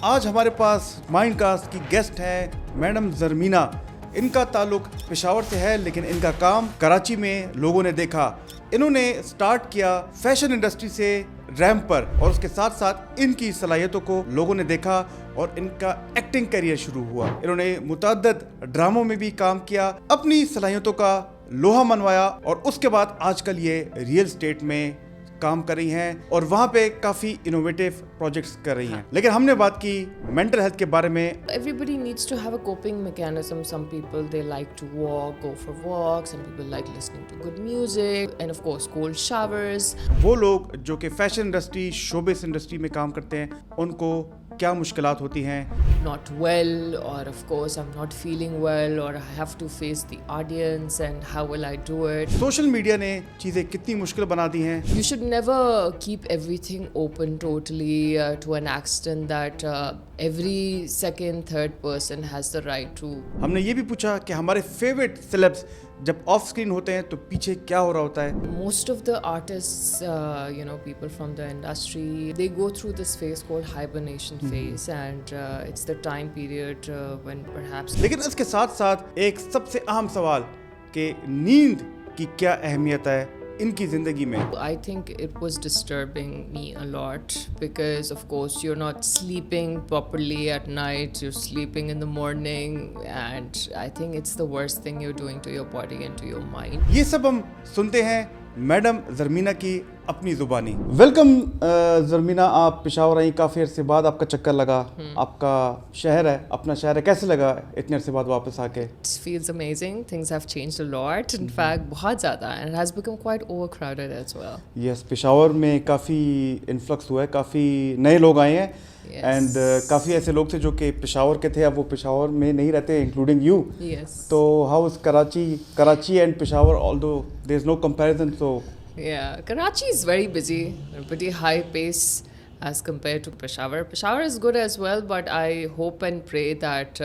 आज हमारे पास माइंडकास्ट की गेस्ट हैं मैडम जरमीना। इनका ताल्लुक पेशावर से है, लेकिन इनका काम कराची में लोगों ने देखा। इन्होंने स्टार्ट किया फैशन इंडस्ट्री से रैंप पर, और उसके साथ साथ इनकी सलाहियतों को लोगों ने देखा और इनका एक्टिंग करियर शुरू हुआ। इन्होंने मुतअद्दिद ड्रामों में भी काम किया, अपनी सलाहियतों का लोहा मनवाया और उसके बाद आजकल ये रियल एस्टेट में काम कर रही हैं और वहाँ पे काफ़ी इनोवेटिव प्रोजेक्ट्स कर रही हैं। लेकिन हमने बात की मेंटल हेल्थ के बारे में। Everybody needs to have a coping mechanism. Some people, they like to walk, go for walks. Some people like listening to good music, and of course cold showers. वो लोग जो कि फैशन इंडस्ट्री, शोबिस इंडस्ट्री में काम करते हैं, उनको क्या मुश्किलात होती हैं। Not well, or of course I'm not feeling well, or I have to face the audience, and how will I do it? Social media ने चीज़ें कितनी मुश्किल बना दी हैं। You should never keep everything open totally to an extent that every second, third person has the right to. हमने ये भी पूछा कि हमारे फेवरेट सेलेब्स जब ऑफ स्क्रीन होते हैं तो पीछे क्या हो रहा होता है। Most of the artists, people from the industry, they go through this phase called hibernation phase, and it's the time period when perhaps. लेकिन इसके साथ साथ एक सबसे अहम सवाल कि नींद की क्या अहमियत है इनकी जिंदगी में। I think it was disturbing me a lot because of course you're not sleeping properly at night, you're sleeping in the morning, and I think it's the worst thing you're doing to your body and to your mind. ये सब हम सुनते हैं madam जरमीना की अपनी जुबानी। Welcome जरमीना, आप पेशावर आई काफ़ी अरसे बाद, आपका चक्कर लगा। आपका शहर है, अपना शहर है, कैसे लगा इतने अरसे बाद वापस आके? It feels amazing. Things have changed a lot. In fact, बहुत ज़्यादा, and it has become quite overcrowded as well. Yes, Peshawar में काफ़ी इन्फ्लक्स हुआ है, काफ़ी नए लोग आए हैं। Yes. एंड काफ़ी ऐसे लोग थे जो कि पेशावर के थे, अब वो पेशावर में नहीं रहते, इंक्लूडिंग यू। Yes. तो how is Karachi and Peshawar, although there is no comparison. So Yeah, Karachi is very busy, pretty high pace as compared to Peshawar. Peshawar is good as well, but I hope and pray that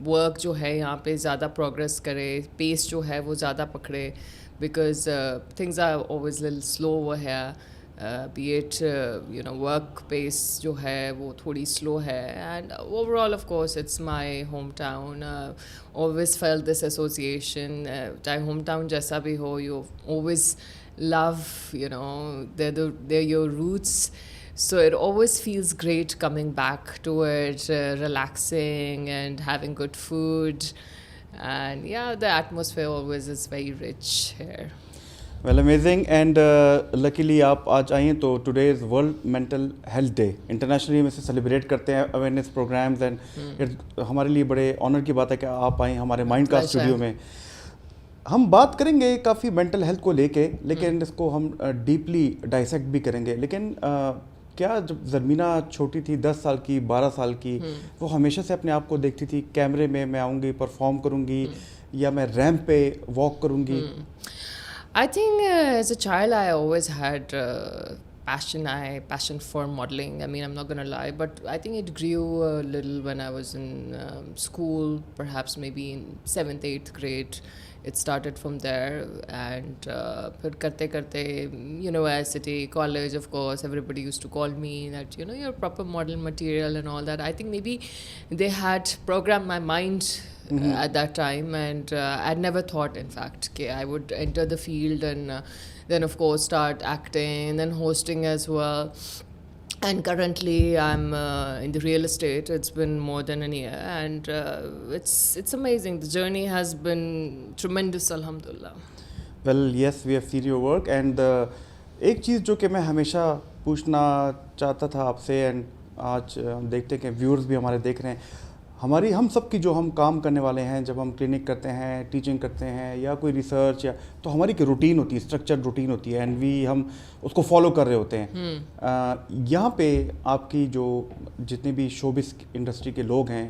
work जो है यहाँ पे ज़्यादा progress करे, pace जो है वो ज़्यादा पकड़े, because things are always a little slow over here. Be it work pace जो है वो थोड़ी slow है, and overall of course it's my hometown. Always felt this association, चाहे hometown जैसा भी हो, you always love, they're your roots, so it always feels great coming back to it, relaxing and having good food, and yeah, the atmosphere always is very rich here. Well amazing. And luckily आप आज आई हैं, तो today is world mental health day. Internationally हम इसे celebrate करते हैं, awareness programmes, and हमारे लिए बड़े ऑनर की बात है कि आप आएँ हमारे माइंडकास्ट स्टूडियो में। हम बात करेंगे काफ़ी मेंटल हेल्थ को लेके, लेकिन इसको हम डीपली डाइसेक्ट भी करेंगे। लेकिन क्या जब जरमीना छोटी थी, 10 साल की, 12 साल की, वो हमेशा से अपने आप को देखती थी कैमरे में मैं आऊँगी, परफॉर्म करूँगी, या मैं रैंप पे वॉक करूँगी? I think as a child I always had passion for modeling. I mean, I'm not gonna lie, but I think it grew a little when I was in school, perhaps maybe in 7th, 8th grade. It started from there, and फिर करते करते university, college, of course, everybody used to call me that you're proper model material and all that. I think maybe they had programmed my mind at that time, and I'd never thought, in fact, I would enter the field and then of course start acting, then hosting as well. And currently I'm in the real estate. It's been more than a year, and it's amazing. The journey has been tremendous, alhamdulillah. Well, yes, we have seen your work, and एक चीज़ जो कि मैं हमेशा पूछना चाहता था आपसे, and आज हम देखते हैं कि व्यूअर्स भी हमारे देख रहे हैं, हम सब की जो हम काम करने वाले हैं, जब हम क्लिनिक करते हैं, टीचिंग करते हैं, या कोई रिसर्च, या तो हमारी की रूटीन होती है, स्ट्रक्चर्ड रूटीन होती है, एंड हम उसको फॉलो कर रहे होते हैं। यहाँ पे आपकी जो जितने भी शोबिस इंडस्ट्री के लोग हैं,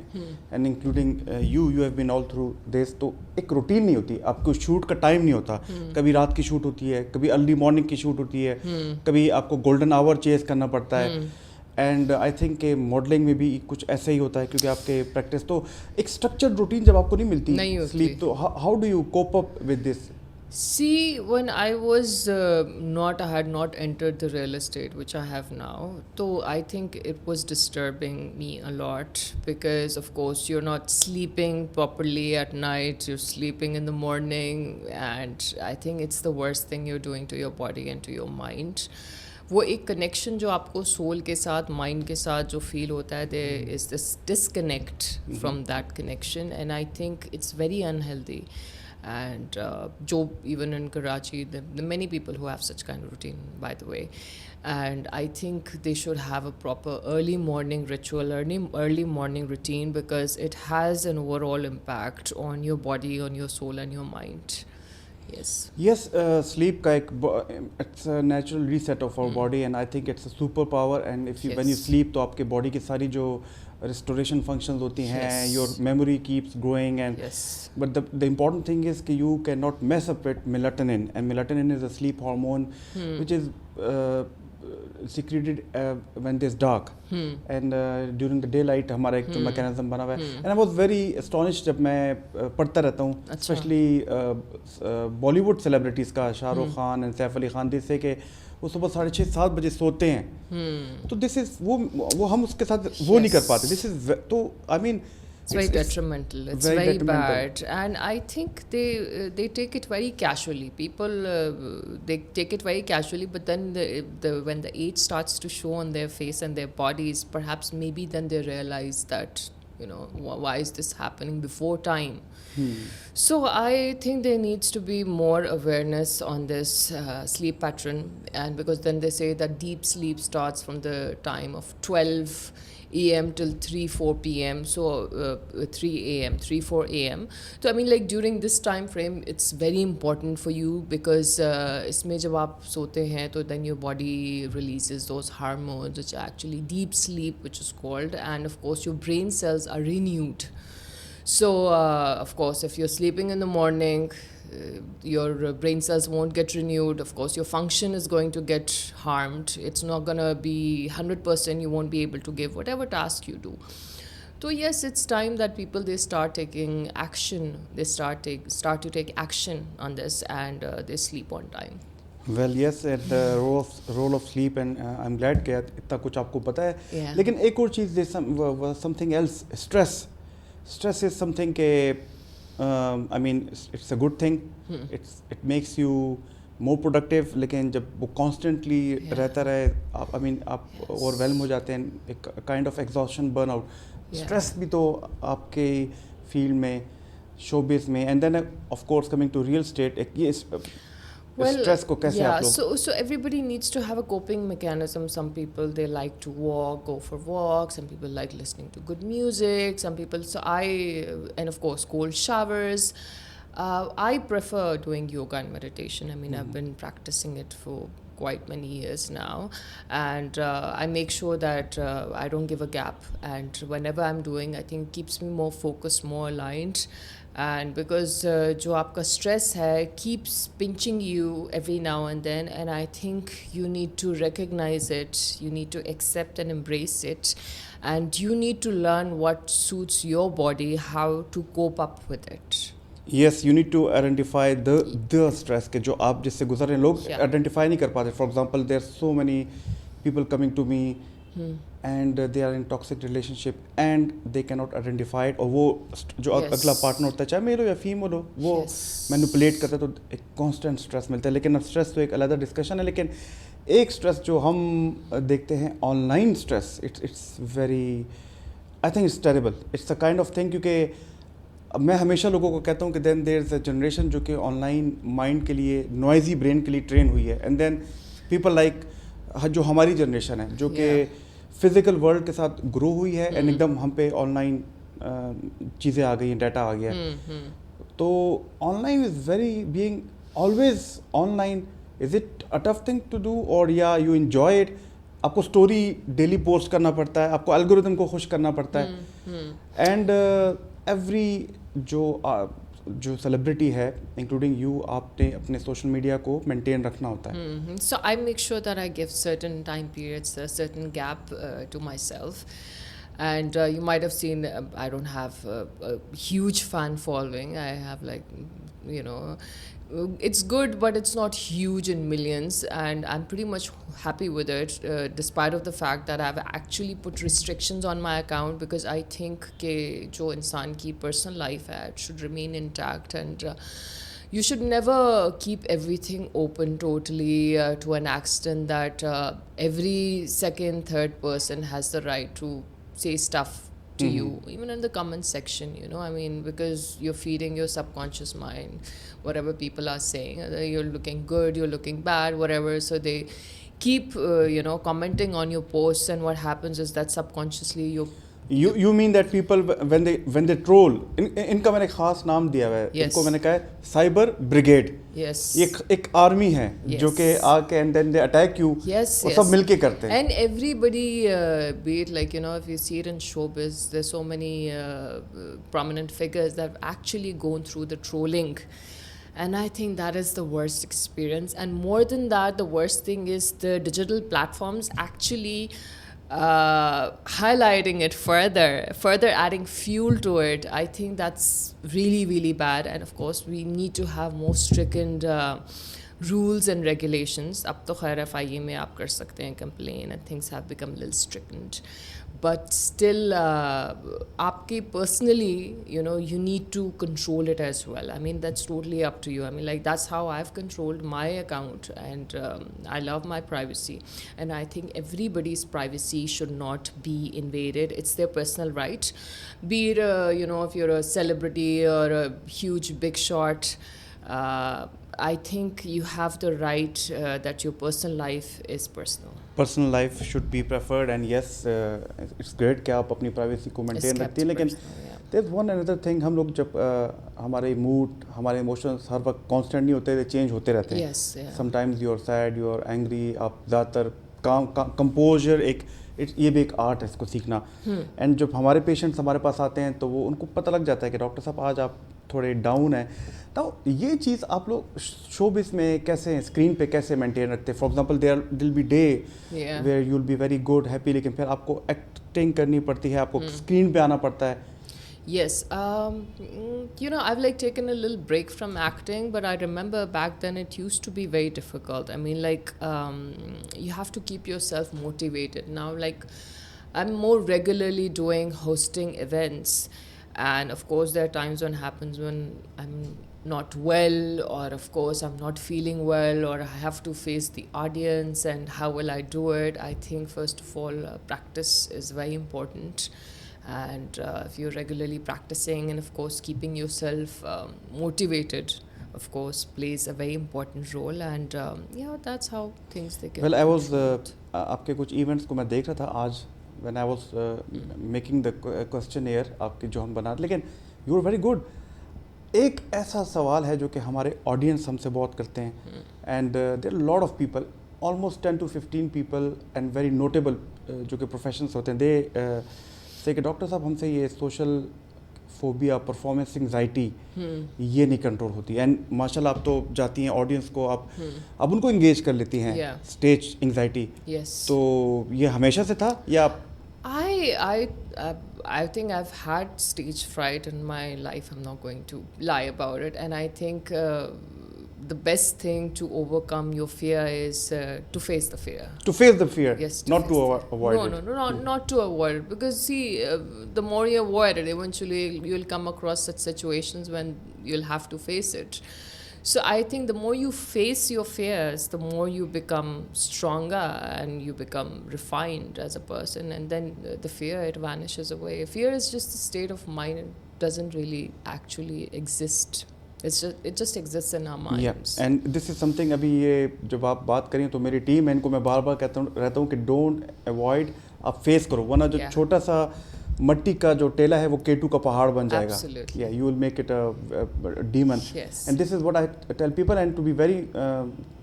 and including you have been all through this, तो एक रूटीन नहीं होती, आपको शूट का टाइम नहीं होता। कभी रात की शूट होती है, कभी अर्ली मॉर्निंग की शूट होती है, कभी आपको गोल्डन आवर चेस करना पड़ता है। एंड आई थिंक के मॉडलिंग में भी कुछ ऐसा ही होता है, क्योंकि आपके प्रैक्टिस तो एक स्ट्रक्चर्ड रूटीन जब आपको नहीं मिलती स्लीप, तो how do you cope up with this? See, when I was I had not entered the real estate, which I have now, so I think it was disturbing me a lot because, of course, you're not sleeping properly at night, you're sleeping in the morning, and I think it's the worst thing you're doing to your body and to your mind. वो एक connection जो आपको soul के साथ mind के साथ जो feel होता है there is this disconnect from that connection and I think it's very unhealthy and Joe, even in Karachi, the many people who have such kind of routine, by the way. And I think they should have a proper early morning ritual, early morning routine, because it has an overall impact on your body, on your soul, and your mind. Yes. Yes, sleep का एक it's a natural reset of our body and I think it's a superpower and if you when you Yes. sleep तो आपके body की सारी जो restoration functions होती हैं, Yes. your memory keeps growing and Yes. but the important thing is कि you cannot mess up with melatonin and melatonin is a sleep hormone which is secreted when there's dark and during the daylight हमारा एक जो mechanism बना हुआ है and I was very astonished जब मैं पढ़ता रहता हूँ अच्छा। especially Bollywood celebrities का शाहरुख खान and सैफ अली खान जिससे कि वो सुबह 6:30-7 बजे सोते हैं तो दिस इज वो हम उसके साथ वो नहीं कर पाते दिस इज तो I mean It's very detrimental. It's very very detrimental. bad, and I think they take it very casually. People they take it very casually, but then when the age starts to show on their face and their bodies, perhaps maybe then they realize that why is this happening before time. So I think there needs to be more awareness on this sleep pattern, and because then they say that deep sleep starts from the time of 12 a.m. till 3-4 p.m. So 3 a.m. 3-4 a.m. So I mean, like during this time frame, it's very important for you because इसमें जब आप सोते हैं तो then your body releases those hormones which are actually deep sleep, which is called, and of course your brain cells are renewed. So of course, if you're sleeping in the morning, your brain cells won't get renewed. Of course, your function is going to get harmed. It's not going to be 100%. You won't be able to give whatever task you do. So yes, it's time that people they start taking action. They start to take action on this, and they sleep on time. Well, yes, and the role of sleep and I'm glad कि इतना कुछ आपको पता है Yeah. लेकिन एक और चीज़ something else stress is something के I mean it's a good thing it makes you more productive लेकिन जब वो constantly रहता रहे आप I mean आप overwhelm हो जाते हैं एक kind of exhaustion burnout stress भी तो आपके field में showbiz में and then of course coming to real estate ये stress को कैसे आप लोग so everybody needs to have a coping mechanism. Some people they like to go for walks. Some people like listening to good music. Some people and of course cold showers. I prefer doing yoga and meditation. I mean, I've been practicing it for quite many years now, and I make sure that I don't give a gap. And whenever I'm doing, I think keeps me more focused, more aligned. And because जो आपका stress है keeps pinching you every now and then, and I think you need to recognize it, you need to accept and embrace it, and you need to learn what suits your body, how to cope up with it. Yes, you need to identify the stress के जो आप जिससे गुजर रहे हैं लोग identify नहीं कर पाते. For example, there are so many people coming to me and they are in toxic relationship and they cannot identify it और वो जो अगला पार्टनर होता है चाहे मेल हो या फीमेल हो वो मैनिपुलेट करता है तो एक कांस्टेंट स्ट्रेस मिलता है लेकिन अब स्ट्रेस तो एक अलग डिस्कशन है लेकिन एक स्ट्रेस जो हम देखते हैं online stress it's very I think it's terrible it's a kind of thing क्योंकि मैं हमेशा लोगों को कहता हूँ कि then there is a generation जो कि ऑनलाइन माइंड के लिए नॉइजी ब्रेन के लिए ट्रेन हुई है एंड देन पीपल लाइक जो हमारी जनरेशन है जो कि फिजिकल वर्ल्ड के साथ ग्रो हुई है एंड एकदम हम पे ऑनलाइन चीज़ें आ गई हैं डाटा आ गया तो online is very being always online is it a tough thing to do और या यू एंजॉय इट आपको स्टोरी डेली पोस्ट करना पड़ता है आपको एल्गोरिथम को खुश करना पड़ता है एंड एवरी जो सेलिब्रिटी है इंक्लूडिंग यू आपने अपने सोशल मीडिया को मेंटेन रखना होता है So I make sure that I give certain time periods, a certain gap to myself. And you might have seen I don't have a huge fan following. I have it's good, but it's not huge in millions, and I'm pretty much happy with it, despite of the fact that I've actually put restrictions on my account, because I think कि जो इंसान की personal life है it should remain intact, and you should never keep everything open totally, to an extent that every second, third person has the right to say stuff to you, even in the comment section, you know. I mean, because you're feeding your subconscious mind whatever people are saying. You're looking good, you're looking bad, whatever. So they keep, commenting on your posts, and what happens is that subconsciously You mean that people when they troll, इनका मैंने खास नाम दिया हुआ है, इनको मैंने कहा है साइबर ब्रिगेड. Yes. एक आर्मी है जो कि आके and then they attack you. Yes, और yes. सब मिलके करते हैं. And everybody, be it like, if you see it in showbiz, there's so many prominent figures that have actually gone through the trolling. And I think that is the worst experience. And more than that, the worst thing is the digital platforms actually highlighting it further adding fuel to it. I think that's really, really bad. And of course, we need to have more stringent rules and regulations. Ab to khair FIA mein aap kar sakte hain complain, and things have become a little stringent. But still, aapke personally, you need to control it as well. I mean, that's totally up to you. I mean, like, that's how I've controlled my account, and I love my privacy. And I think everybody's privacy should not be invaded. It's their personal right. Be it, if you're a celebrity or a huge big shot, I think you have the right that your personal life is personal. Personal life should be preferred, and yes, it's great कि आप अपनी privacy को maintain रखती हैं, लेकिन there's one another thing. हम लोग जब हमारे मूड, हमारे इमोशंस हर वक्त कांस्टेंट नहीं होते, चेंज होते रहते हैं. Yes, yeah. Sometimes you are sad, you are angry. आप ज़्यादातर कंपोजर ये भी एक आर्ट है इसको सीखना. एंड जब हमारे पेशेंट्स हमारे पास आते हैं तो वो उनको पता लग जाता है कि डॉक्टर साहब आज आप थोड़े डाउन हैं. तो ये चीज़ आप लोग शोबिस में कैसे, स्क्रीन पे कैसे मेंटेन रखते हैं? For example there will be day where you will be very good happy, लेकिन फिर आपको एक्टिंग करनी पड़ती है, आपको स्क्रीन पे आना पड़ता है. Yes, I've like taken a little break from acting, but I remember back then it used to be very difficult. I mean, like, you have to keep yourself motivated. Now, like, I'm more regularly hosting events, and of course there are times when I'm not well, or of course I'm not feeling well, or I have to face the audience, and how will I do it? I think first of all, practice is very important. And if you're regularly practicing, and of course keeping yourself motivated, of course plays a very important role. And that's how things they get. Well, I was आपके कुछ events को मैं देख रहा था आज when I was making the questionnaire आपके जो हम बना, लेकिन you were very good. एक ऐसा सवाल है जो कि हमारे ऑडियंस हमसे बहुत करते हैं, and there are a lot of people, almost 10 to 15 people and very notable जो कि प्रोफेशनल्स होते हैं, they से कि डॉक्टर साहब हमसे ये सोशल फोबिया, परफॉर्मेंस एंजाइटी ये नहीं कंट्रोल होती. एंड माशाल्लाह आप तो जाती हैं ऑडियंस को, आप उनको इंगेज कर लेती हैं. स्टेज एंजाइटी, तो ये हमेशा से था या आप? I think I've had stage fright in my life. I'm not going to lie about it. And I think the best thing to overcome your fear is to face the fear. To face the fear? Yes. Not to avoid it? No, not to avoid it. Because see, the more you avoid it, eventually you'll come across such situations when you'll have to face it. So I think the more you face your fears, the more you become stronger and you become refined as a person. And then the fear, it vanishes away. Fear is just a state of mind. It doesn't really actually exist. It just exists in our minds. Yeah, and this is something. अभी ये जब आप बात करें तो मेरी team है, इनको मैं बार बार रहता हूँ कि don't avoid, आप फेस करो, वरना जो छोटा सा मट्टी का जो टेला है वो केटू का पहाड़ बन जाएगा. Absolutely. Yeah, you will make it a demon. Yes. And this is what I tell people. And to be very,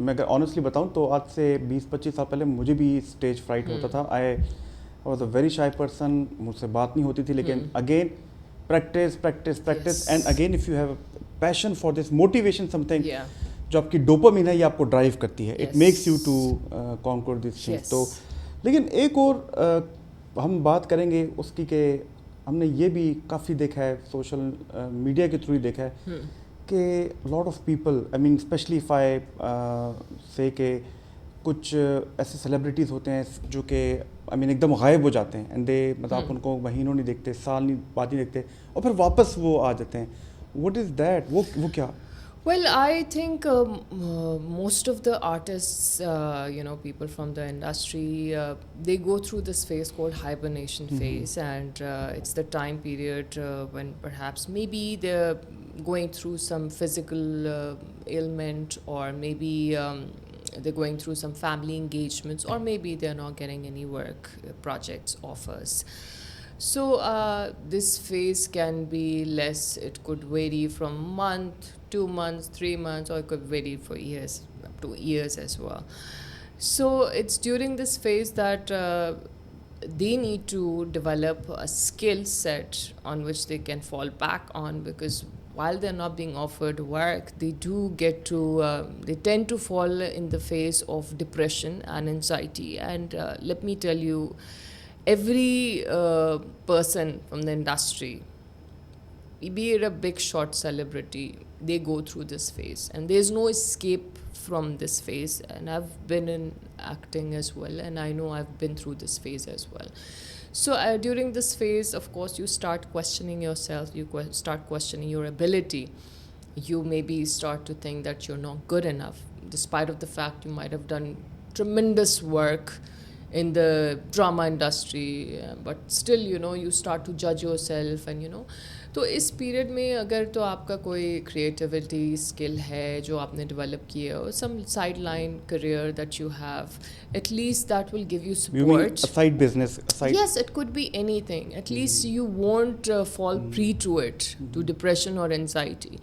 मैं अगर honestly बताऊँ तो आज से 20-25 साल पहले मुझे भी स्टेज फ्राइट होता था. I was a very shy person, मुझसे बात नहीं होती थी, लेकिन again practice, and again if you have a passion for this, motivation, something जो आपकी डोपामिन है ये आपको ड्राइव करती है. It makes you to conquer these things. तो लेकिन एक और हम बात करेंगे उसकी कि हमने ये भी काफ़ी देखा है, सोशल मीडिया के थ्रू ही देखा है कि lot of people, I mean specially if I से कि कुछ ऐसे सेलिब्रिटीज़ होते हैं जो कि आई मीन एकदम गायब हो जाते हैं, एंड दे मतलब आप उनको महीनों नहीं देखते, साल नहीं बाद नहीं देखते, और फिर वापस वो आ जाते हैं. What is that? वो क्या? Well, I think most of the artists, people from the industry, they go through this phase called hibernation phase, and it's the time period when perhaps maybe they're going through some physical ailment, or maybe they're going through some family engagements, or maybe they're not getting any work, projects, offers. So this phase can be less. It could vary from month, 2 months, 3 months, or it could vary for years, up to years as well. So it's during this phase that they need to develop a skill set on which they can fall back on, because while they're not being offered work, they do get to, they tend to fall in the phase of depression and anxiety. And let me tell you, every person from the industry, be it a big shot celebrity, they go through this phase, and there's no escape from this phase. And I've been in acting as well, and I know I've been through this phase as well. So during this phase, of course, you start questioning yourself, you start questioning your ability. You maybe start to think that you're not good enough, despite of the fact you might have done tremendous work in the drama industry, but still, you start to judge yourself, and तो इस period में अगर तो आपका कोई creativity skill है जो आपने डेवलप की है, और some side line career that you have, at least that will give you support. Side business? Yes, it could be anything. At least you won't fall prey to it, to depression or anxiety,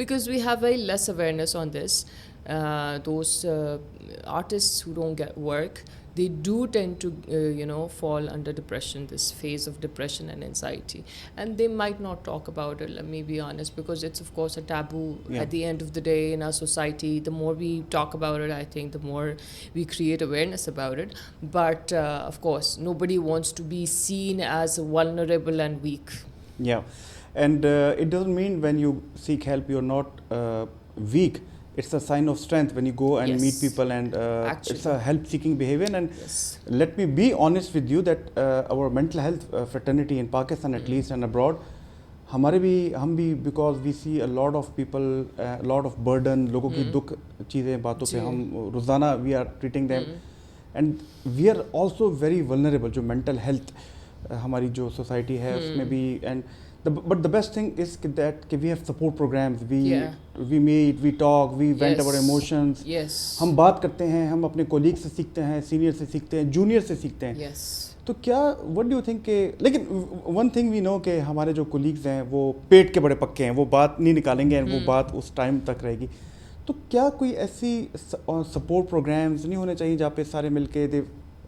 because we have very less awareness on this. Those artists who don't get work, they do tend to fall under depression, this phase of depression and anxiety, and they might not talk about it, let me be honest, because it's of course a taboo. At the end of the day, in our society, the more we talk about it, I think the more we create awareness about it. But of course, nobody wants to be seen as vulnerable and weak. Yeah, and it doesn't mean when you seek help you're not weak. It's a sign of strength when you go and meet people, and it's a help-seeking behavior. And let me be honest with you that our mental health fraternity in Pakistan, at least, and abroad, हम भी because we see a lot of people, a lot of burden, लोगों की दुख चीज़ें बातों पे हम रोज़ाना we are treating them, and we are also very vulnerable. जो mental health हमारी जो society है उसमें भी, and but the best thing is that we have support programs. We meet, we talk, we vent our emotions. हम बात करते हैं, हम अपने colleagues से सीखते हैं, senior से सीखते हैं, junior से सीखते हैं. तो क्या what do you think के, लेकिन one thing we know कि हमारे जो colleagues हैं वो पेट के बड़े पक्के हैं, वो बात नहीं निकालेंगे, और वो बात उस टाइम तक रहेगी. तो क्या कोई ऐसी support programs नहीं होने चाहिए जहाँ पे सारे मिलके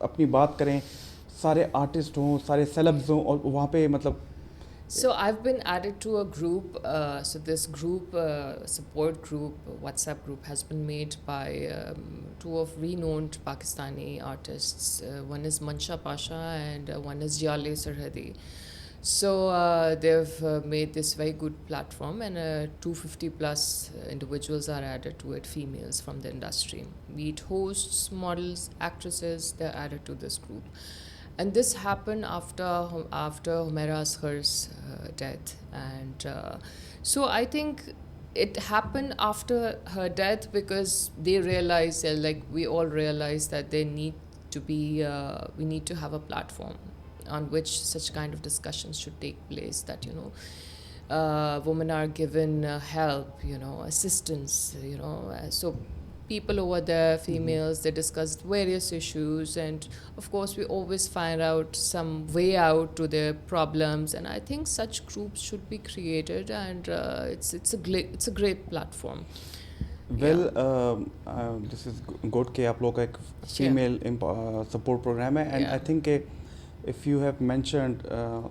अपनी बात करें, सारे आर्टिस्ट हों, सारे सेलेब्स हों, और वहाँ पे मतलब. So I've been added to a group. So this group, support group, WhatsApp group, has been made by two of renowned Pakistani artists. One is Mansha Pasha, and one is Jale Sarhadi. So they've made this very good platform, and 250 plus individuals are added to it, females from the industry. Be it hosts, models, actresses, they're added to this group. And this happened after Humaira Asghar's death. And so I think it happened after her death because they realized, like we all realized, that they need to be, we need to have a platform on which such kind of discussions should take place, that, women are given help, assistance, so people over there, females, they discussed various issues, and of course we always find out some way out to their problems, and I think such groups should be created, and it's a great platform. Well, this is good कि आप लोग का एक female support program है, and I think if you have mentioned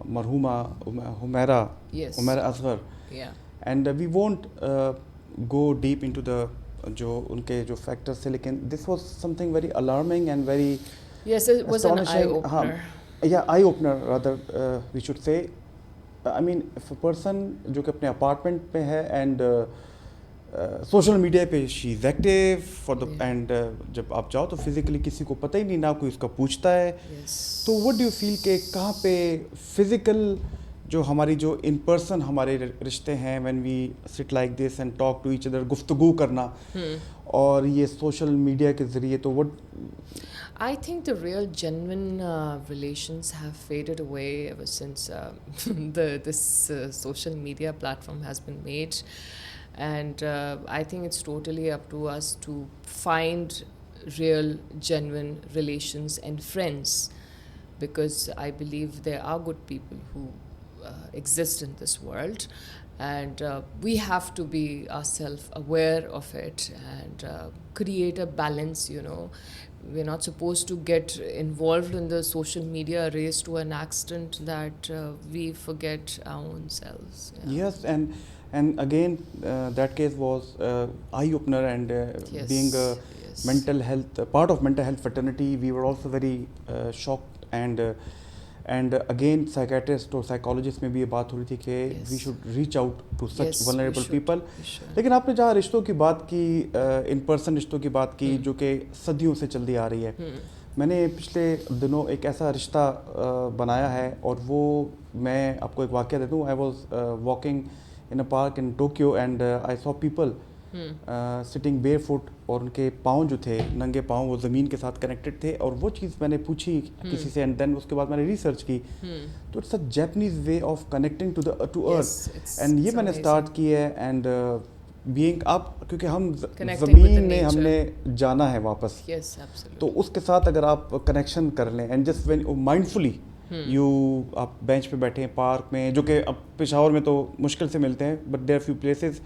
marhuma Humaira Asghar, and we won't go deep into the जो उनके जो factors थे, लेकिन this was something very alarming and very it was an eye-opener. Eye-opener rather, we should say. I mean, if a person जो कि अपने apartment पे है, and सोशल मीडिया पे she is active for the Yeah. And जब आप जाओ तो फिज़िकली किसी को पता ही नहीं, ना कोई उसका पूछता है. Yes. तो व्हाट डू यू फील कि कहाँ पे फिज़िकल जो हमारी जो इन पर्सन हमारे रिश्ते हैं, when we sit like this and talk to each other, गुफ्तगू करना, और ये सोशल मीडिया के ज़रिए, तो what I think the real genuine relations have faded away ever since this social media platform has been made, and I think it's totally up to us to find real genuine relations and friends, because I believe there are good people who exist in this world, and we have to be ourselves aware of it and create a balance, you know. We're not supposed to get involved in the social media race to an extent that we forget our own selves. Yeah. Yes, and again, that case was eye opener, and Yes, being a yes. mental health part of mental health fraternity, we were also very shocked, and again psychiatrist और psychologist में भी ये बात हो रही थी कि Yes. we should reach out to such Yes, we vulnerable should, people. we should. लेकिन आपने जहाँ रिश्तों की बात की, इन पर्सन रिश्तों की बात की, जो कि सदियों से चलती आ रही है, मैंने पिछले दिनों एक ऐसा रिश्ता बनाया है, और वो मैं आपको एक वाक़या दे दूँ. I was walking in a park in Tokyo, and I saw people sitting bear foot, और उनके पाँव जो थे, नंगे पाँव, वो ज़मीन के साथ कनेक्टेड थे. और वो चीज़ मैंने पूछी किसी से, एंड देन उसके बाद मैंने रिसर्च की, तो it's a Japanese way of connecting to earth, and ये मैंने स्टार्ट की है. एंड बीइंग आप, क्योंकि हम Connecting with the ज़मीन में nature. हमने जाना है वापस, Yes, absolutely. तो उसके साथ अगर आप कनेक्शन कर लें, and just when mindfully you, आप बेंच पे बैठे हैं पार्क में, जो कि अब पेशावर में तो मुश्किल से मिलते हैं, but there few places,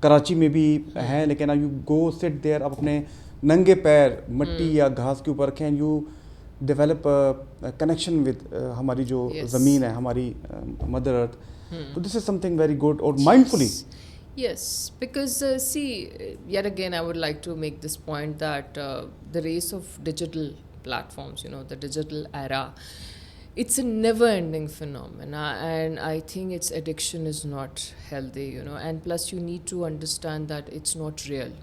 Karachi में भी है, लेकिन यू गो सिट देयर, आप अपने नंगे पैर मिट्टी या घास के ऊपर रखें, यू डेवलप कनेक्शन विद हमारी जो Yes. ज़मीन है, हमारी मदर अर्थ. तो this is something very good, और mindfully. Yes, because see, yet again, I would like to make this point that the race of digital platforms, you know, the digital era, it's a never-ending phenomena, and I think its addiction is not healthy, you know, and plus you need to understand that it's not real.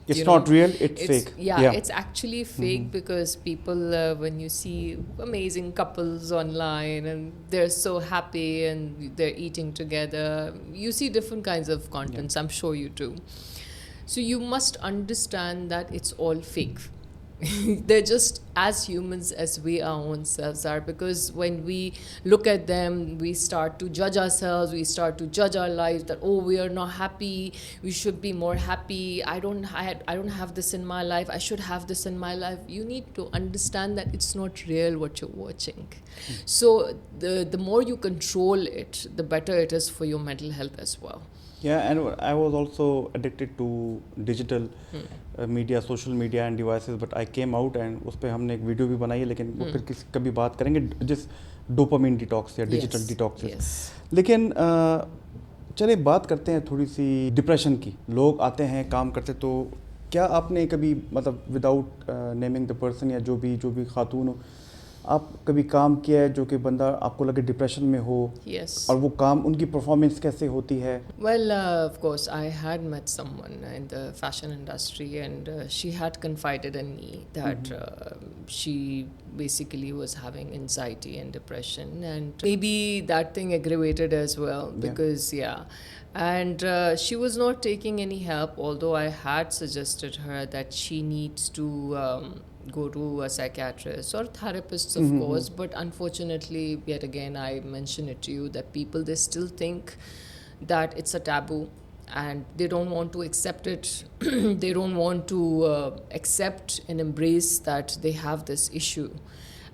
It's You not know, real, it's fake. Yeah, it's actually fake, because people, when you see amazing couples online and they're so happy and they're eating together, you see different kinds of contents. I'm sure you do. So you must understand that it's all fake. They're just as humans as we our own selves are, because when we look at them, we start to judge ourselves, we start to judge our lives, that oh, we are not happy, we should be more happy, I don't have this in my life, I should have this in my life. You need to understand that it's not real what you're watching. So the more you control it, the better it is for your mental health as well. Yeah, and I was also addicted to digital media, social media and devices, but I came out, and उस पर हमने एक video भी बनाई है, लेकिन वो फिर कभी बात करेंगे, जिस डोपामिन डिटॉक्स या डिजिटल डिटॉक्स. Yes. लेकिन चलिए बात करते हैं थोड़ी सी डिप्रेशन की. लोग आते हैं काम करते, तो क्या आपने कभी, मतलब विदाउट नेमिंग द पर्सन, या जो भी खातून हो, आप कभी काम किया है जो कि बंदा आपको लगे डिप्रेशन में हो, Yes. और वो काम, उनकी परफॉर्मेंस कैसे होती है? Well, of course, I had met someone in the fashion industry, and she had confided in me that she basically was having anxiety and depression, and maybe that thing aggravated as well, because and she was not taking any help, although I had suggested her that she needs to go to a psychiatrist or therapist, of course, but unfortunately, yet again, I mention it to you that people, they still think that it's a taboo, and they don't want to accept it. They don't want to accept and embrace that they have this issue,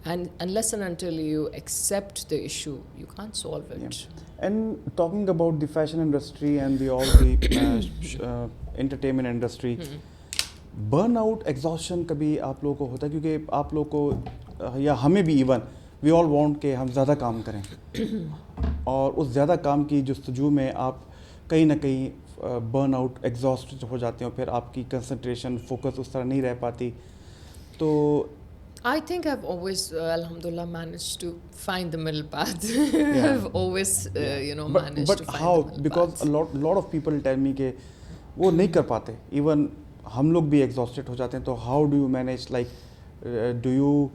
and unless and until you accept the issue, you can't solve it. And talking about the fashion industry and all the entertainment industry, burnout, exhaustion कभी आप लोगों को होता है? क्योंकि आप लोगों को, या हमें भी, इवन वी ऑल वांट के हम ज़्यादा काम करें, और उस ज़्यादा काम की जस्तजू में आप कहीं ना कहीं बर्नआउट, एग्जॉस्ट हो जाते हो, फिर आपकी कंसंट्रेशन, फोकस उस तरह नहीं रह पाती. तो I think I've always, alhamdulillah, managed to find the middle path. I've always, managed to find the middle path. Because a lot of people tell me कि वो नहीं कर पाते, इवन हम लोग भी एग्जॉस्टेड हो जाते हैं. तो how do you manage, like do you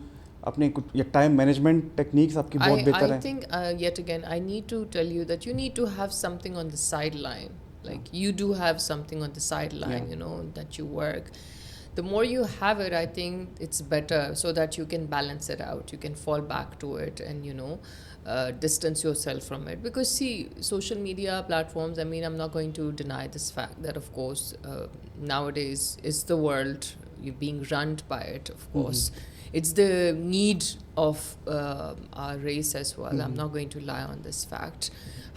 अपने कुछ या टाइम मैनेजमेंट टेक्निक्स आपकी बहुत बेहतर I हैं? think yet again I need to tell you that you need to have something on the sideline. Like you do have something on the sideline, Yeah. you know, that you work. The more you have it, I think it's better so that you can balance it out. You can fall back to it and, you know, distance yourself from it. Because, see, social media platforms, I mean, I'm not going to deny this fact that, of course, nowadays is the world, you're being run by it, of course. It's the need of our race as well. I'm not going to lie on this fact.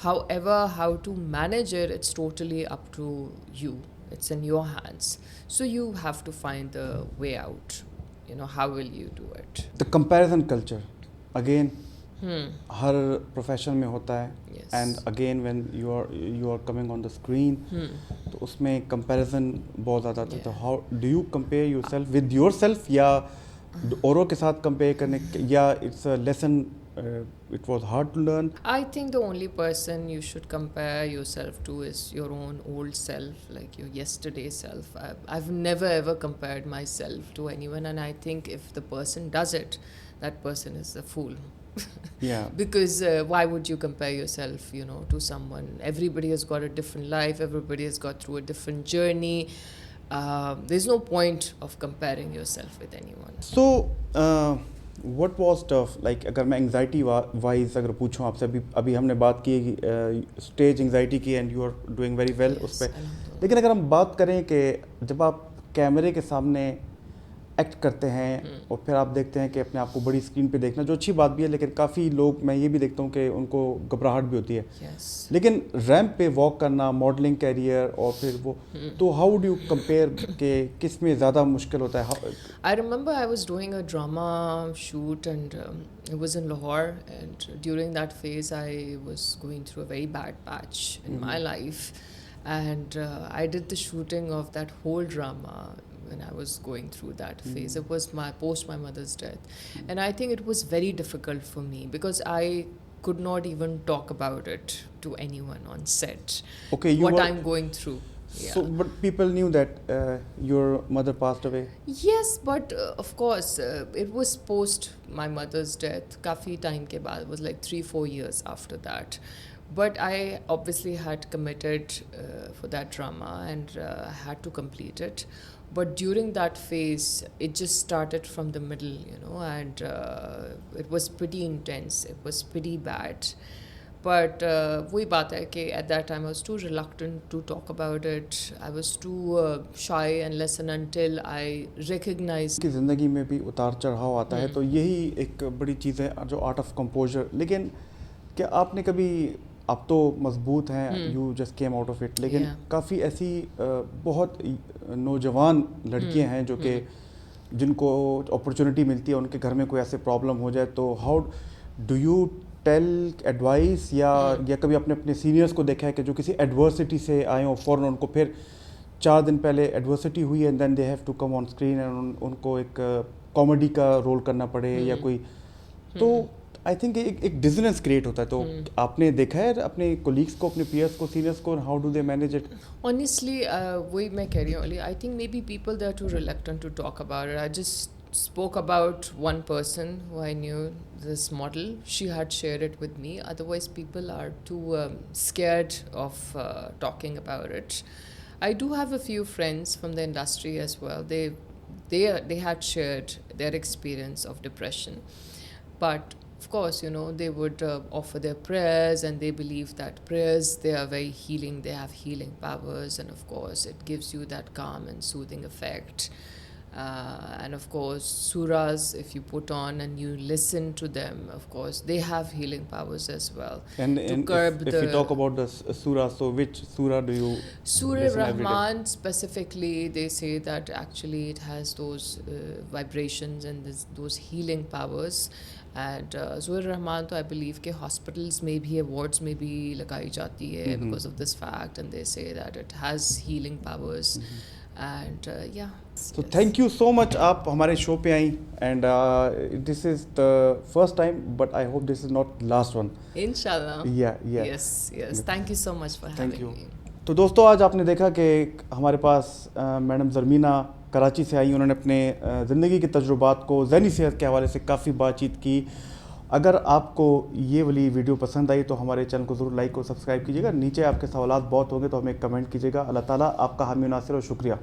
However, how to manage it, it's totally up to you. It's in your hands. So you have to find the way out. You know, how will you do it? The comparison culture again Hmm. हर profession में होता है. Yes. And again when you are coming on the screen, तो उसमें comparison बहुत ज़्यादा आता है. तो how do you compare yourself with yourself, या औरों के साथ कंपेयर करने, या it's a lesson, it was hard to learn? I think the only person you should compare yourself to is your own old self, like your yesterday self. I've never ever compared myself to anyone, and I think if the person does it, that person is a fool. Yeah. Because why would you compare yourself, you know, to someone? Everybody has got a different life. Everybody has got through a different journey. There's no point of comparing yourself with anyone. So, what was tough? Like अगर मैं anxiety wise अगर पूछूं आपसे, अभी हमने बात की stage anxiety की, and you are doing very well Yes, उस पर. alhamdulillah. लेकिन अगर हम बात करें कि जब आप कैमरे के सामने एक्ट करते हैं और फिर आप देखते हैं कि अपने आप को बड़ी स्क्रीन पे देखना, जो अच्छी बात भी है, लेकिन काफ़ी लोग, मैं ये भी देखता हूँ कि उनको घबराहट भी होती है. Yes. लेकिन रैंप पे वॉक करना, मॉडलिंग कैरियर, और फिर वो, तो हाउ डू यू कंपेयर कि किस में ज़्यादा मुश्किल होता है? I remember I was doing a drama shoot and it was in Lahore, and during that phase I was going through a very bad patch in my life, and I did the shooting of that whole drama when I was going through that phase. It was post my mother's death, and I think it was very difficult for me because I could not even talk about it to anyone on set. Okay, you what were- I'm going through. Yeah. So, but people knew that your mother passed away. Yes, but of course, it was post my mother's death. Kafi time ke baad, it was like 3-4 years after that. But I obviously had committed for that drama and I had to complete it. But during that phase, it just started from the middle, you know, and it was pretty intense. It was pretty bad. But वही बात है कि at that time I was too reluctant to talk about it. I was too shy unless and until I recognized. कि ज़िंदगी में भी उतार चढ़ाव आता है, तो यही एक बड़ी चीज़ है जो आर्ट ऑफ कंपोजर. लेकिन क्या आपने कभी, आप तो मजबूत हैं, you just came out of it, लेकिन Yeah. काफ़ी ऐसी बहुत नौजवान लड़कियां हैं जो कि जिनको अपॉर्चुनिटी मिलती है, उनके घर में कोई ऐसे प्रॉब्लम हो जाए, तो how do you tell advice, या कभी अपने अपने सीनियर्स को देखा है कि जो किसी एडवर्सिटी से आए हो, फ़ौरन उनको फिर 4 दिन पहले एडवर्सिटी हुई and then they have to come on screen and उनको एक कॉमेडी का रोल करना पड़े या कोई, तो आई थिंक एक डिजनेस क्रिएट होता है. तो आपने देखा है अपने कोलीग्स को, अपने पीयर्स को, सीनियर्स को, how do they manage it? Honestly, वही मैं कह रही हूँ, I think maybe people they are too reluctant to talk about it. I just spoke about one person who I knew, this model. She had shared it with me. Otherwise, people are too scared of talking about it. I do have a few friends from the industry as well. They had shared their experience of depression, but of course, you know, they would offer their prayers, and they believe that prayers, they are very healing, they have healing powers, and of course it gives you that calm and soothing effect. And of course, surahs, if you put on and you listen to them, of course they have healing powers as well. And curb if you talk about the surah, so which surah do you Surah listen every day? Rahman specifically, they say that actually it has those vibrations and those healing powers. And Surah Rahman, तो I believe के hospitals में भी, wards में भी लगाई जाती है because of this fact, and they say that it has healing powers. And yeah. So thank you so much, आप हमारे शो पे आई, and this is the first time, but I hope this is not last one. Inshallah. Yeah. Yes. Thank you so much for Thank having you. me. तो दोस्तों आज आपने देखा कि हमारे पास मैडम ज़रमीना कराची से आई, उन्होंने अपने ज़िंदगी के तजुर्बात को ज़हनी सेहत के हवाले से काफ़ी बातचीत की। अगर आपको ये वाली वीडियो पसंद आई तो हमारे चैनल को ज़रूर लाइक और सब्सक्राइब कीजिएगा। नीचे आपके सवालात बहुत होंगे तो हमें कमेंट कीजिएगा। अल्लाह ताला आपका हामी नासिर और शुक्रिया।